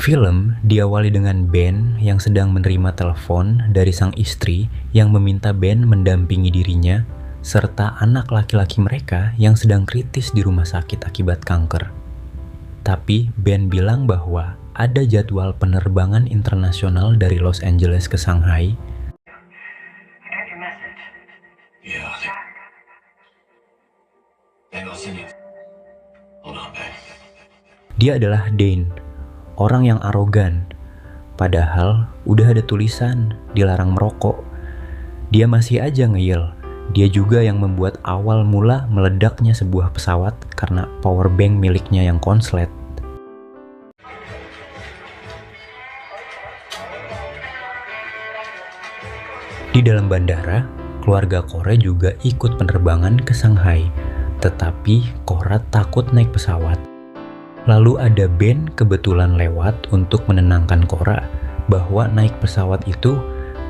Film diawali dengan Ben yang sedang menerima telepon dari sang istri yang meminta Ben mendampingi dirinya serta anak laki-laki mereka yang sedang kritis di rumah sakit akibat kanker. Tapi Ben bilang bahwa ada jadwal penerbangan internasional dari Los Angeles ke Shanghai. Dia adalah Dane, orang yang arogan. Padahal udah ada tulisan dilarang merokok. Dia masih aja ngeyel. Dia juga yang membuat awal mula meledaknya sebuah pesawat karena power bank miliknya yang konslet. Di dalam bandara, keluarga Cora juga ikut penerbangan ke Shanghai. Tetapi Cora takut naik pesawat. Lalu ada Ben kebetulan lewat untuk menenangkan Cora bahwa naik pesawat itu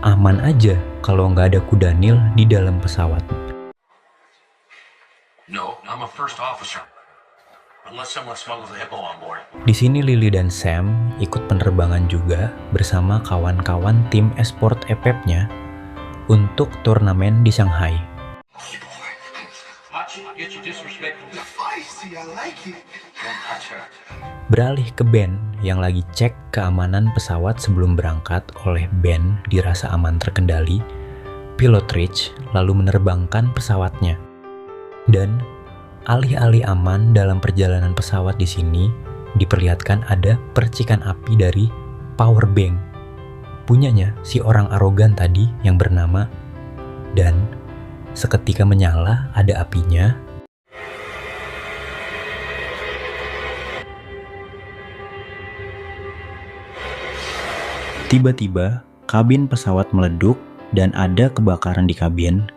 aman aja kalau nggak ada kuda Nil di dalam pesawat. No, I'm a first officer. Unless someone smuggles a hippo on board. Di sini Lily dan Sam ikut penerbangan juga bersama kawan-kawan tim esport EPEP-nya untuk turnamen di Shanghai. Beralih ke Ben yang lagi cek keamanan pesawat sebelum berangkat. Oleh Ben dirasa aman terkendali, pilot Rich lalu menerbangkan pesawatnya. Dan alih-alih aman dalam perjalanan pesawat di sini diperlihatkan ada percikan api dari power bank punyanya si orang arogan tadi yang bernama Dan. Seketika menyala, ada apinya. Tiba-tiba, kabin pesawat meleduk dan ada kebakaran di kabin.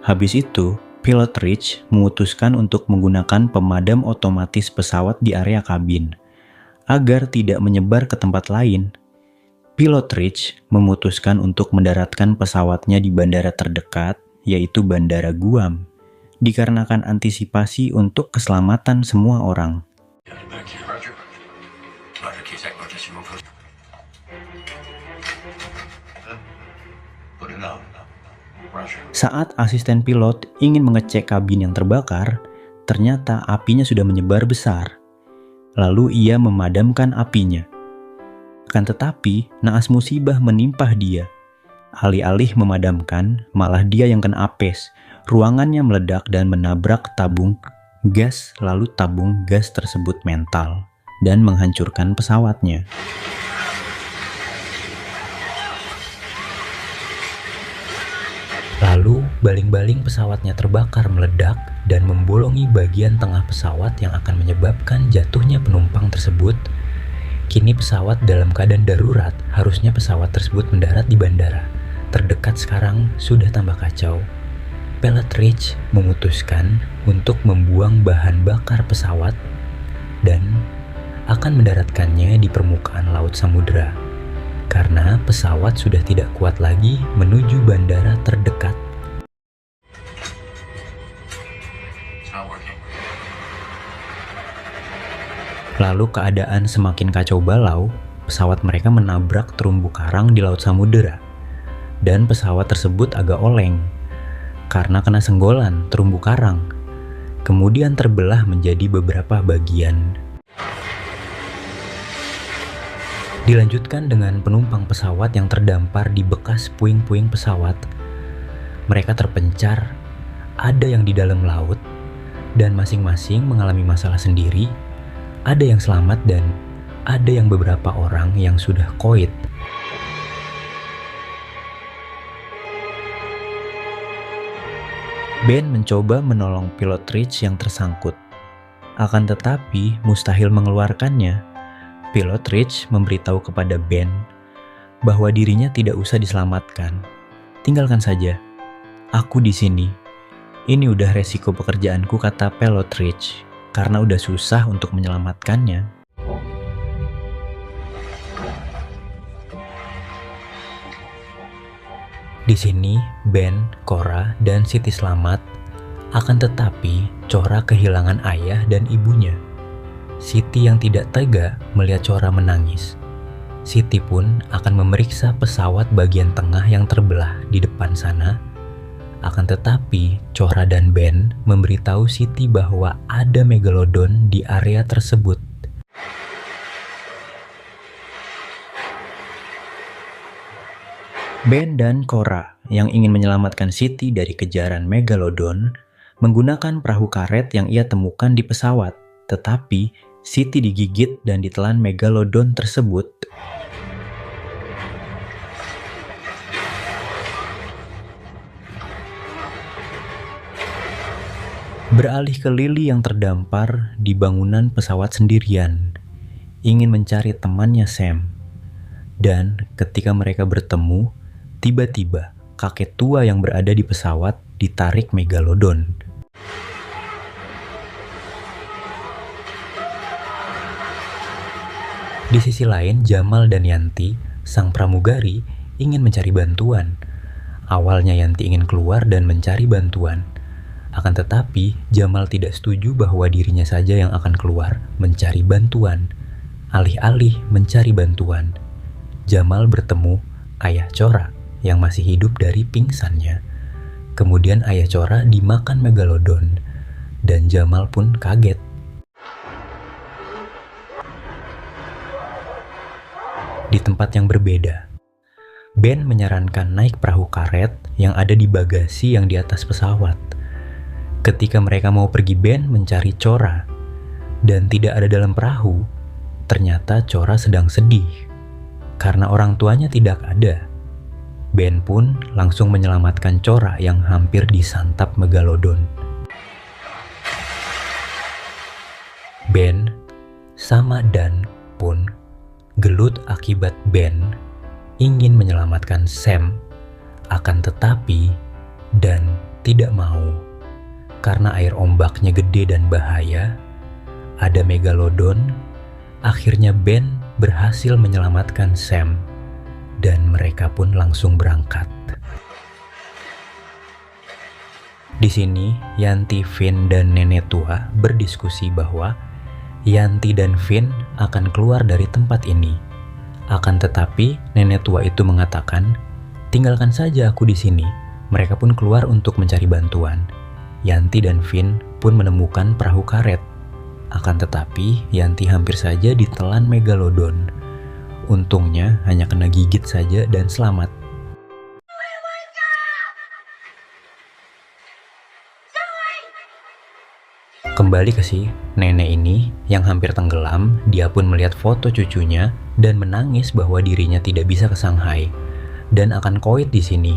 Habis itu, pilot Rich memutuskan untuk menggunakan pemadam otomatis pesawat di area kabin. Agar tidak menyebar ke tempat lain, pilot Rich memutuskan untuk mendaratkan pesawatnya di bandara terdekat, yaitu Bandara Guam, dikarenakan antisipasi untuk keselamatan semua orang. Saat asisten pilot ingin mengecek kabin yang terbakar, ternyata apinya sudah menyebar besar. Lalu ia memadamkan apinya. Akan tetapi, naas musibah menimpa dia. Alih-alih memadamkan, malah dia yang kena apes. Ruangannya meledak dan menabrak tabung gas, lalu tabung gas tersebut mental dan menghancurkan pesawatnya. Lalu, baling-baling pesawatnya terbakar meledak dan membolongi bagian tengah pesawat yang akan menyebabkan jatuhnya penumpang tersebut. Kini pesawat dalam keadaan darurat, harusnya pesawat tersebut mendarat di bandara terdekat sekarang sudah tambah kacau. Pilot Rich memutuskan untuk membuang bahan bakar pesawat dan akan mendaratkannya di permukaan laut samudera. Karena pesawat sudah tidak kuat lagi menuju bandara terdekat. Lalu keadaan semakin kacau balau, pesawat mereka menabrak terumbu karang di laut samudera. Dan pesawat tersebut agak oleng karena kena senggolan terumbu karang. Kemudian terbelah menjadi beberapa bagian. Dilanjutkan dengan penumpang pesawat yang terdampar di bekas puing-puing pesawat. Mereka terpencar, ada yang di dalam laut, dan masing-masing mengalami masalah sendiri. Ada yang selamat dan ada yang beberapa orang yang sudah koit. Ben mencoba menolong pilot Rich yang tersangkut. Akan tetapi mustahil mengeluarkannya. Pilot Rich memberitahu kepada Ben bahwa dirinya tidak usah diselamatkan. Tinggalkan saja. Aku di sini. Ini udah resiko pekerjaanku, kata pilot Rich, karena udah susah untuk menyelamatkannya. Di sini, Ben, Cora, dan Siti selamat. Akan tetapi, Cora kehilangan ayah dan ibunya. Siti yang tidak tega melihat Cora menangis. Siti pun akan memeriksa pesawat bagian tengah yang terbelah di depan sana. Akan tetapi, Cora dan Ben memberitahu Siti bahwa ada megalodon di area tersebut. Ben dan Cora yang ingin menyelamatkan Siti dari kejaran megalodon menggunakan perahu karet yang ia temukan di pesawat, tetapi Siti digigit dan ditelan megalodon tersebut. Beralih ke Lily yang terdampar di bangunan pesawat sendirian, ingin mencari temannya Sam. Dan ketika mereka bertemu, tiba-tiba kakek tua yang berada di pesawat ditarik megalodon. Di sisi lain, Jamal dan Yanti, sang pramugari, ingin mencari bantuan. Awalnya Yanti ingin keluar dan mencari bantuan. Akan tetapi, Jamal tidak setuju bahwa dirinya saja yang akan keluar mencari bantuan. Alih-alih mencari bantuan, Jamal bertemu ayah Cora yang masih hidup dari pingsannya. Kemudian ayah Cora dimakan megalodon, dan Jamal pun kaget. Di tempat yang berbeda, Ben menyarankan naik perahu karet yang ada di bagasi yang di atas pesawat. Ketika mereka mau pergi, Ben mencari Cora, dan tidak ada dalam perahu. Ternyata Cora sedang sedih karena orang tuanya tidak ada. Ben pun langsung menyelamatkan Cora yang hampir disantap megalodon. Ben sama Dan pun gelut akibat Ben ingin menyelamatkan Sam, akan tetapi Dan tidak mau. Karena air ombaknya gede dan bahaya, ada megalodon, akhirnya Ben berhasil menyelamatkan Sam, dan mereka pun langsung berangkat. Di sini, Yanti, Finn, dan nenek tua berdiskusi bahwa Yanti dan Finn akan keluar dari tempat ini. Akan tetapi, nenek tua itu mengatakan, "Tinggalkan saja aku di sini." Mereka pun keluar untuk mencari bantuan. Yanti dan Finn pun menemukan perahu karet. Akan tetapi, Yanti hampir saja ditelan megalodon. Untungnya hanya kena gigit saja dan selamat. Kembali ke si nenek ini yang hampir tenggelam, dia pun melihat foto cucunya dan menangis bahwa dirinya tidak bisa ke Shanghai dan akan koit di sini.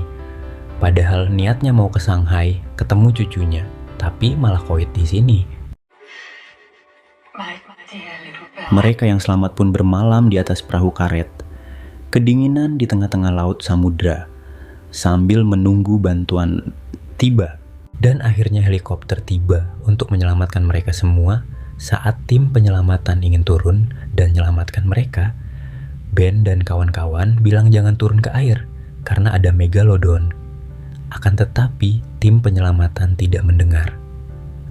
Padahal niatnya mau ke Shanghai, ketemu cucunya, tapi malah koit di sini. Mereka yang selamat pun bermalam di atas perahu karet, kedinginan di tengah-tengah laut samudra, sambil menunggu bantuan tiba. Dan akhirnya helikopter tiba untuk menyelamatkan mereka semua. Saat tim penyelamatan ingin turun dan menyelamatkan mereka, Ben dan kawan-kawan bilang jangan turun ke air karena ada megalodon. Akan tetapi, tim penyelamatan tidak mendengar.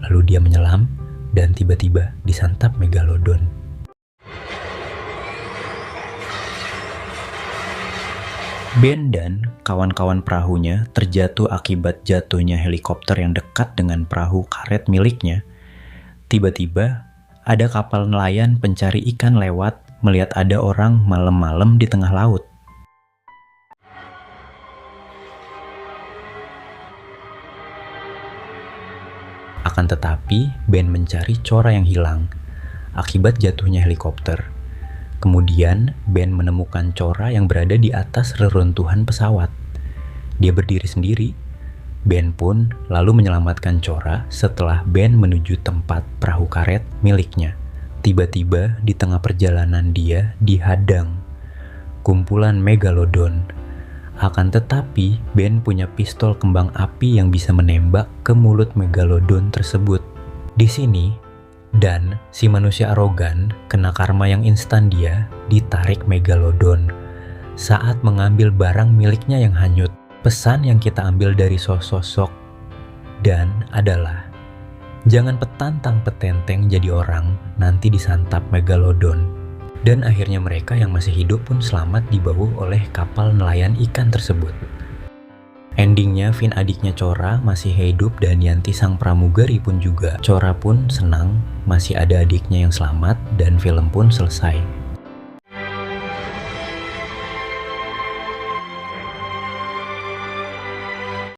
Lalu dia menyelam dan tiba-tiba disantap megalodon. Ben dan kawan-kawan perahunya terjatuh akibat jatuhnya helikopter yang dekat dengan perahu karet miliknya. Tiba-tiba, ada kapal nelayan pencari ikan lewat melihat ada orang malam-malam di tengah laut. Akan tetapi, Ben mencari Cora yang hilang akibat jatuhnya helikopter. Kemudian, Ben menemukan Cora yang berada di atas reruntuhan pesawat. Dia berdiri sendiri. Ben pun lalu menyelamatkan Cora setelah Ben menuju tempat perahu karet miliknya. Tiba-tiba di tengah perjalanan dia dihadang kumpulan megalodon. Akan tetapi, Ben punya pistol kembang api yang bisa menembak ke mulut megalodon tersebut. Di sini, Dan, si manusia arogan, kena karma yang instan. Dia ditarik megalodon saat mengambil barang miliknya yang hanyut. Pesan yang kita ambil dari sosok Dan adalah Jangan petantang petenteng jadi orang, nanti disantap megalodon. Dan akhirnya mereka yang masih hidup pun selamat dibawa oleh kapal nelayan ikan tersebut. Endingnya Finn adiknya Cora masih hidup dan Yanti sang pramugari pun juga. Cora pun senang masih ada adiknya yang selamat dan film pun selesai.